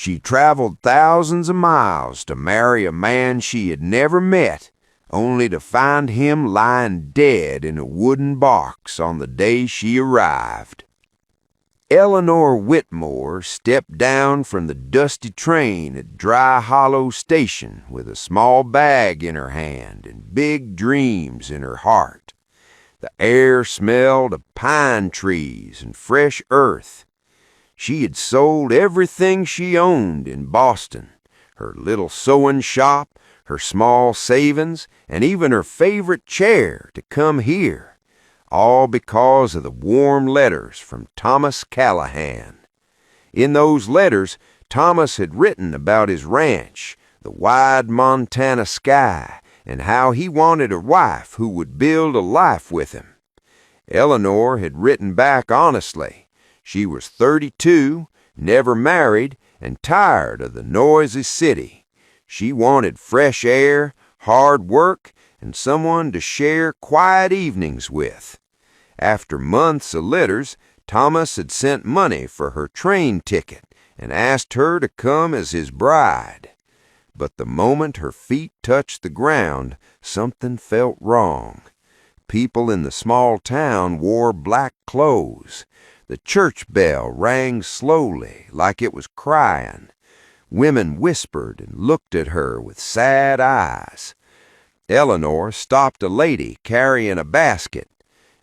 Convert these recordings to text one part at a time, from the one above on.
She traveled thousands of miles to marry a man she had never met, only to find him lying dead in a wooden box on the day she arrived. Eleanor Whitmore stepped down from the dusty train at Dry Hollow Station with a small bag in her hand and big dreams in her heart. The air smelled of pine trees and fresh earth. She had sold everything she owned in Boston, her little sewing shop, her small savings, and even her favorite chair to come here, all because of the warm letters from Thomas Callahan. In those letters, Thomas had written about his ranch, the wide Montana sky, and how he wanted a wife who would build a life with him. Eleanor had written back honestly. She was 32, never married, and tired of the noisy city. She wanted fresh air, hard work, and someone to share quiet evenings with. After months of letters, Thomas had sent money for her train ticket and asked her to come as his bride. But the moment her feet touched the ground, something felt wrong. People in the small town wore black clothes. The church bell rang slowly, like it was crying. Women whispered and looked at her with sad eyes. Eleanor stopped a lady carrying a basket.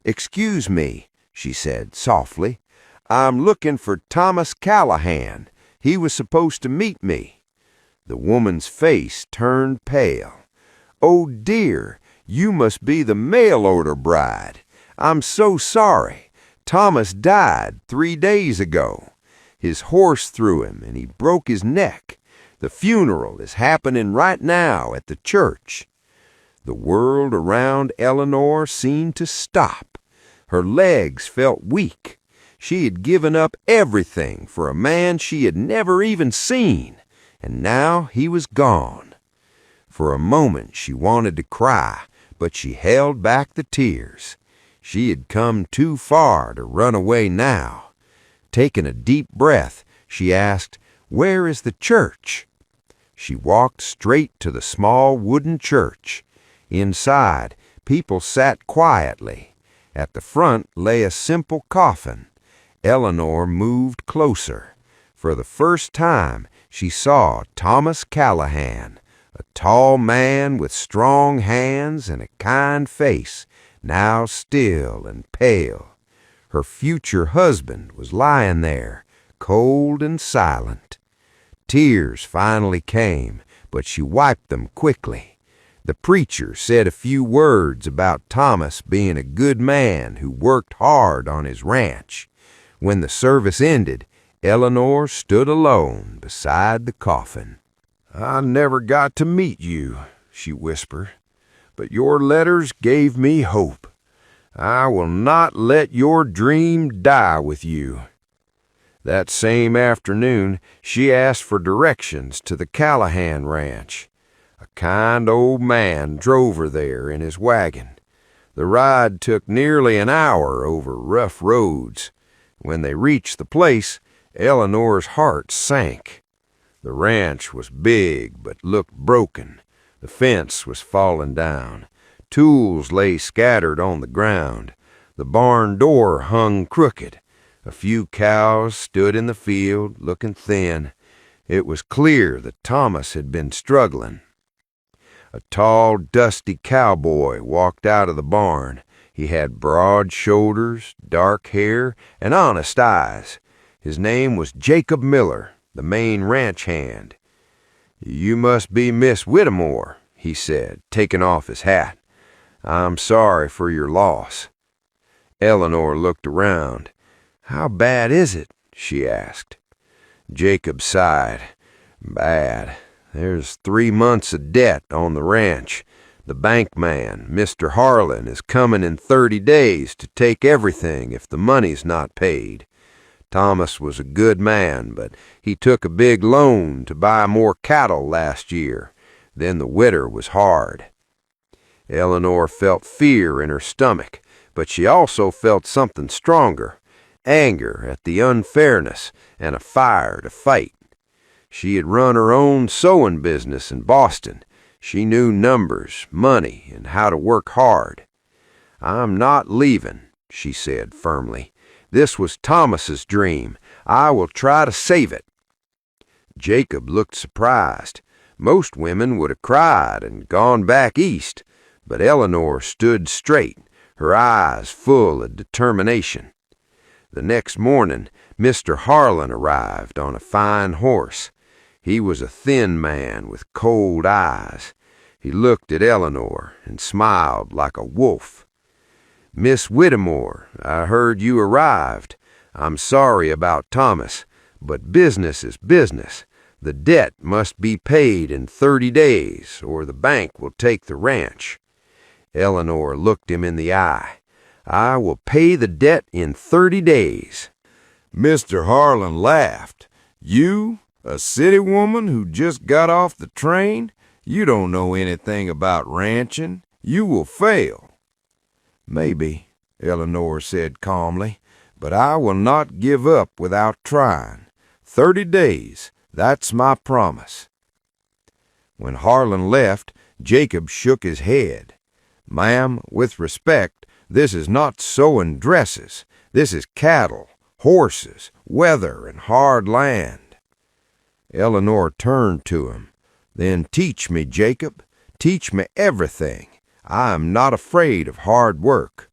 "Excuse me," she said softly. "I'm looking for Thomas Callahan. He was supposed to meet me." The woman's face turned pale. "Oh dear, you must be the mail-order bride. I'm so sorry. Thomas died 3 days ago. His horse threw him and he broke his neck. The funeral is happening right now at the church." The world around Eleanor seemed to stop. Her legs felt weak. She had given up everything for a man she had never even seen, and now he was gone. For a moment she wanted to cry, but she held back the tears. She had come too far to run away now. Taking a deep breath, she asked, "Where is the church?" She walked straight to the small wooden church. Inside, people sat quietly. At the front lay a simple coffin. Eleanor moved closer. For the first time, she saw Thomas Callahan, a tall man with strong hands and a kind face, now still and pale. Her future husband was lying there, cold and silent. Tears finally came, but she wiped them quickly. The preacher said a few words about Thomas being a good man who worked hard on his ranch. When the service ended, Eleanor stood alone beside the coffin. "I never got to meet you," she whispered, "but your letters gave me hope. I will not let your dream die with you." That same afternoon, she asked for directions to the Callahan ranch. A kind old man drove her there in his wagon. The ride took nearly an hour over rough roads. When they reached the place, Eleanor's heart sank. The ranch was big but looked broken. The fence was falling down. Tools lay scattered on the ground. The barn door hung crooked. A few cows stood in the field, looking thin. It was clear that Thomas had been struggling. A tall, dusty cowboy walked out of the barn. He had broad shoulders, dark hair, and honest eyes. His name was Jacob Miller, the main ranch hand. "You must be Miss Whittemore," he said, taking off his hat. "I'm sorry for your loss." Eleanor looked around. "How bad is it?" she asked. Jacob sighed. "Bad. There's 3 months of debt on the ranch. The bank man, Mr. Harlan, is coming in 30 days to take everything if the money's not paid. Thomas was a good man, but he took a big loan to buy more cattle last year. Then the winter was hard." Eleanor felt fear in her stomach, but she also felt something stronger, anger at the unfairness and a fire to fight. She had run her own sewing business in Boston. She knew numbers, money, and how to work hard. "I'm not leaving," she said firmly. "This was Thomas's dream. I will try to save it." Jacob looked surprised. Most women would have cried and gone back east, but Eleanor stood straight, her eyes full of determination. The next morning, Mr. Harlan arrived on a fine horse. He was a thin man with cold eyes. He looked at Eleanor and smiled like a wolf. "Miss Whittemore, I heard you arrived. I'm sorry about Thomas, but business is business. The debt must be paid in 30 days, or the bank will take the ranch." Eleanor looked him in the eye. "I will pay the debt in 30 days. Mr. Harlan laughed. "You, a city woman who just got off the train? You don't know anything about ranching. You will fail." "Maybe," Eleanor said calmly, "but I will not give up without trying. 30 days, that's my promise." When Harlan left, Jacob shook his head. "Ma'am, with respect, this is not sewing dresses. This is cattle, horses, weather, and hard land." Eleanor turned to him. "Then teach me, Jacob. Teach me everything. I am not afraid of hard work."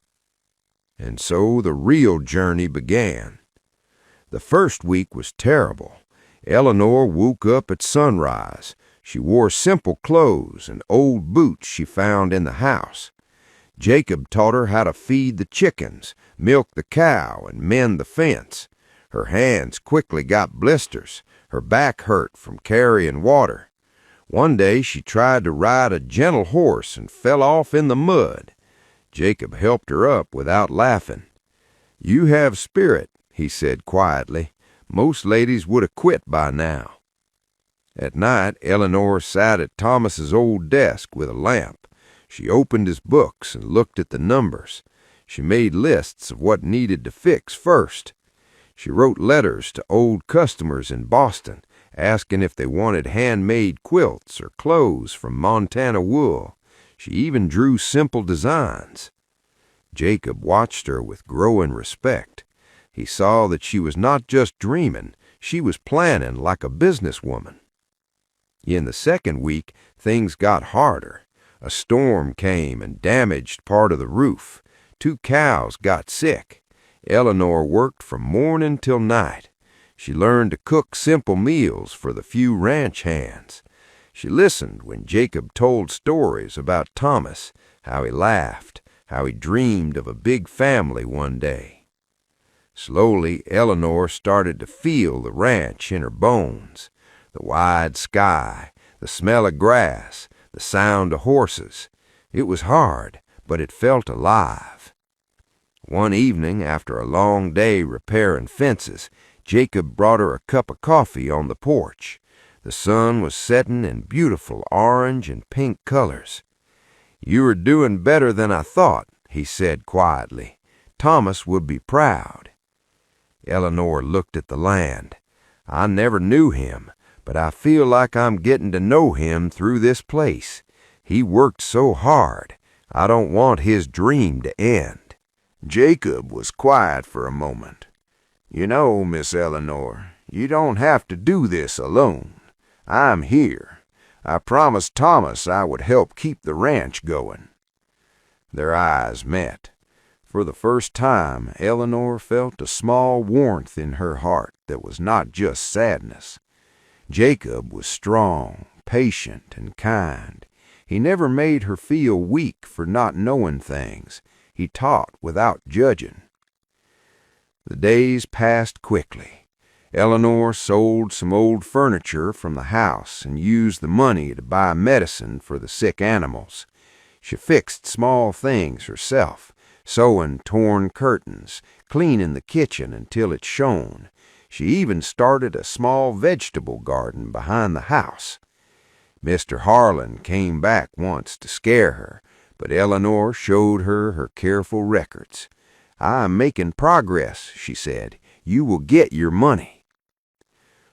And so the real journey began. The first week was terrible. Eleanor woke up at sunrise. She wore simple clothes and old boots she found in the house. Jacob taught her how to feed the chickens, milk the cow, and mend the fence. Her hands quickly got blisters. Her back hurt from carrying water. One day she tried to ride a gentle horse and fell off in the mud. Jacob helped her up without laughing. "You have spirit," he said quietly. "Most ladies would have quit by now." At night, Eleanor sat at Thomas's old desk with a lamp. She opened his books and looked at the numbers. She made lists of what needed to fix first. She wrote letters to old customers in Boston, asking if they wanted handmade quilts or clothes from Montana wool. She even drew simple designs. Jacob watched her with growing respect. He saw that she was not just dreaming, she was planning like a businesswoman. In the second week, things got harder. A storm came and damaged part of the roof. 2 cows got sick. Eleanor worked from morning till night. She learned to cook simple meals for the few ranch hands. She listened when Jacob told stories about Thomas, how he laughed, how he dreamed of a big family one day. Slowly, Eleanor started to feel the ranch in her bones. The wide sky, the smell of grass, the sound of horses. It was hard, but it felt alive. One evening, after a long day repairing fences, Jacob brought her a cup of coffee on the porch. The sun was setting in beautiful orange and pink colors. "You are doing better than I thought," he said quietly. "Thomas would be proud." Eleanor looked at the land. "I never knew him, but I feel like I'm getting to know him through this place. He worked so hard. I don't want his dream to end." Jacob was quiet for a moment. "You know, Miss Eleanor, you don't have to do this alone. I'm here. I promised Thomas I would help keep the ranch going." Their eyes met. For the first time, Eleanor felt a small warmth in her heart that was not just sadness. Jacob was strong, patient, and kind. He never made her feel weak for not knowing things. He taught without judging. The days passed quickly. Eleanor sold some old furniture from the house and used the money to buy medicine for the sick animals. She fixed small things herself, sewing torn curtains, cleaning the kitchen until it shone. She even started a small vegetable garden behind the house. Mr. Harlan came back once to scare her, but Eleanor showed her her careful records. "I am making progress," she said. "You will get your money."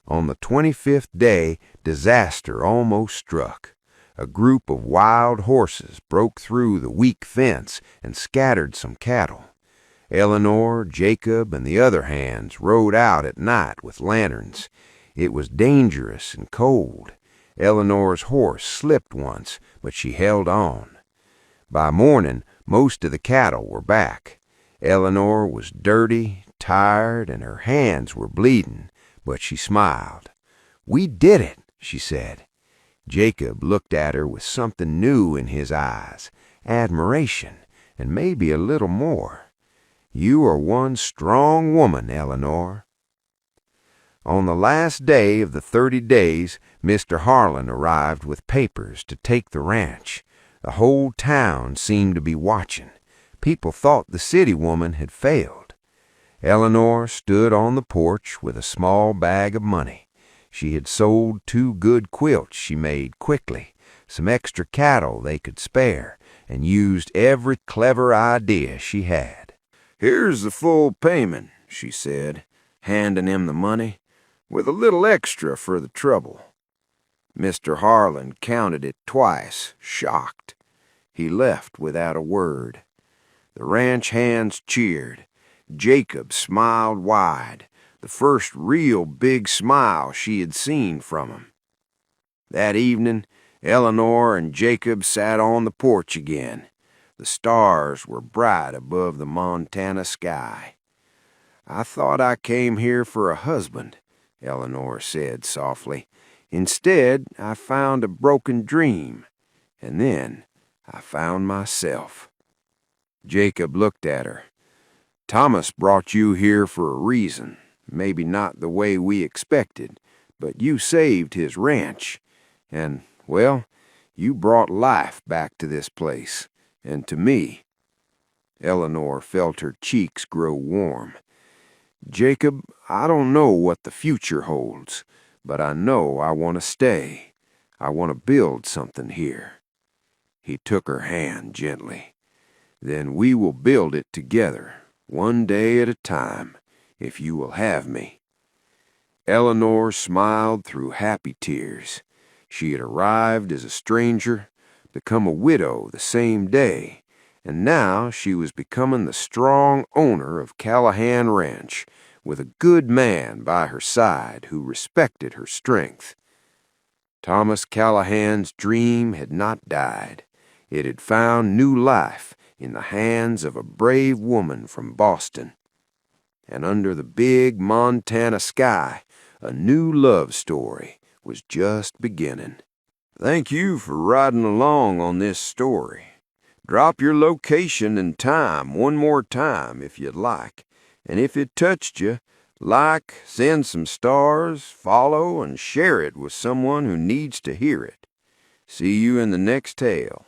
On the 25th day, disaster almost struck. A group of wild horses broke through the weak fence and scattered some cattle. Eleanor, Jacob, and the other hands rode out at night with lanterns. It was dangerous and cold. Eleanor's horse slipped once, but she held on. By morning, most of the cattle were back. Eleanor was dirty, tired, and her hands were bleeding, but she smiled. "We did it," she said. Jacob looked at her with something new in his eyes, admiration, and maybe a little more. "You are one strong woman, Eleanor." On the last day of the 30 days, Mr. Harlan arrived with papers to take the ranch. The whole town seemed to be watching. People thought the city woman had failed. Eleanor stood on the porch with a small bag of money. She had sold 2 good quilts she made quickly, some extra cattle they could spare, and used every clever idea she had. "Here's the full payment," she said, handing him the money, "with a little extra for the trouble." Mr. Harlan counted it twice, shocked. He left without a word. The ranch hands cheered. Jacob smiled wide, the first real big smile she had seen from him. That evening, Eleanor and Jacob sat on the porch again. The stars were bright above the Montana sky. "I thought I came here for a husband," Eleanor said softly. "Instead, I found a broken dream, and then I found myself." Jacob looked at her. "Thomas brought you here for a reason, maybe not the way we expected, but you saved his ranch, and, well, you brought life back to this place, and to me." Eleanor felt her cheeks grow warm. "Jacob, I don't know what the future holds, but I know I want to stay. I want to build something here." He took her hand gently. "Then we will build it together, one day at a time, if you will have me." Eleanor smiled through happy tears. She had arrived as a stranger, become a widow the same day, and now she was becoming the strong owner of Callahan Ranch, with a good man by her side who respected her strength. Thomas Callahan's dream had not died. It had found new life in the hands of a brave woman from Boston. And under the big Montana sky, a new love story was just beginning. Thank you for riding along on this story. Drop your location and time one more time if you'd like. And if it touched you, like, send some stars, follow, and share it with someone who needs to hear it. See you in the next tale.